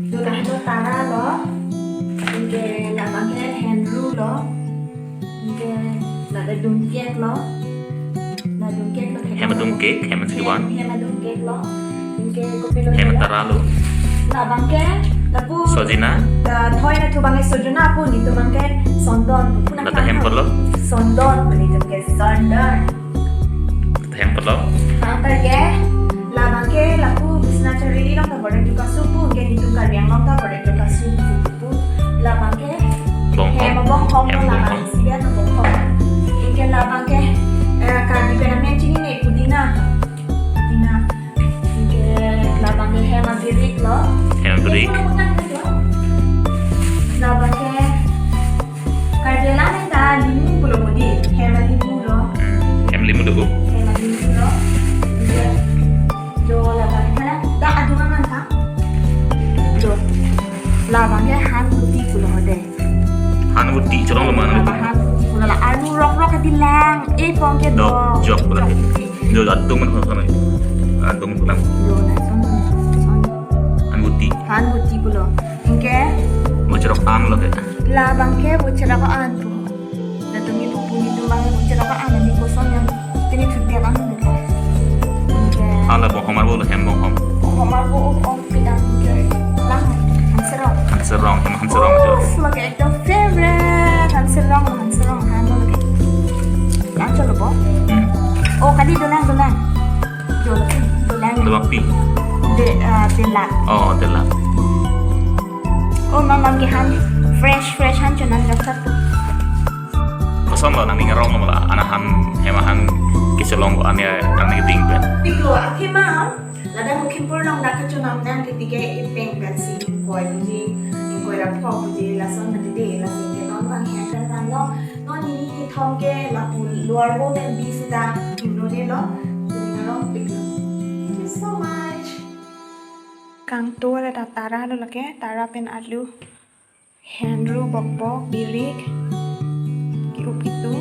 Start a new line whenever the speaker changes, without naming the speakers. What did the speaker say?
Sudah lo tara lo, ke labangnya Henry lo, ke nada dungkek lo, nada dungkek lo.
Hemadungkek, Hemasiwan,
Hemadungkek lo, ke kopi lo.
Hemataralu,
Labangke, lapu.
Sojina,
Thoi na tu bangke sojuna pun itu bangke sondon.
Tata Hempelo,
Sondon pun itu ke sondon.
Tata Hempelo,
Tantar ke labangke lapu bisna cari long ta bore tu kasupu ke itu karyang long ta bore tu kasupu labangke
Bonghong,
he mabonghong
Hem
labang
Bonghong,
siya na bonghong. Ke labangke kadi penamnya cini ne pudina. Pudina. Ke labangke he mabirik lo.
Hemabrik,
Labangke kardela neta limu pulo mudi hema limu lo
Hemlimu dugu,
hema limu lo do labangke mana da adunga manta do labangke han puti pulo mode
Hanuti, Corong Lumana,
han pulo la anu rok rok kadilang pongke do
Jok, berarti, Jo Atung kan sana, Atung pulang,
do na son
Anuti,
han puti pulo ingke
Mocorok Ang lo kayak,
labangke bocera ko antu na tumi pupuni tumbang bocera ko an ni kosong yang tini tubiak ang nito
Ala Bonghong Marbo, Hem Bonghong,
Omar ko pidang ke lang ang serong
Hanserong, Hem Hanserong aja,
lagi ekdom favorite ang serong hano lagi yang coba po kadi dolang
Demak Pi,
de lat
oh Delap,
mamam ke han fresh han cuman rasa tu
Kosong lo nang ngerong lo malah, anahan Hemahan Kiselong ko ane ting ben,
Piklo, okay ma'am. Lada mungkin pernah nak kecunam dan ketiga ipeng pensi koi puji, koi rapor puji lason nanti deh lason ke non bang handle dan lo non ini thom ke lapu luar bo dan bisa himno deh lo. Jadi lo piklo. Thank you so much. Kang tu ada tara lo lagi tara pen alu. Henry bok birik. Kiup itu.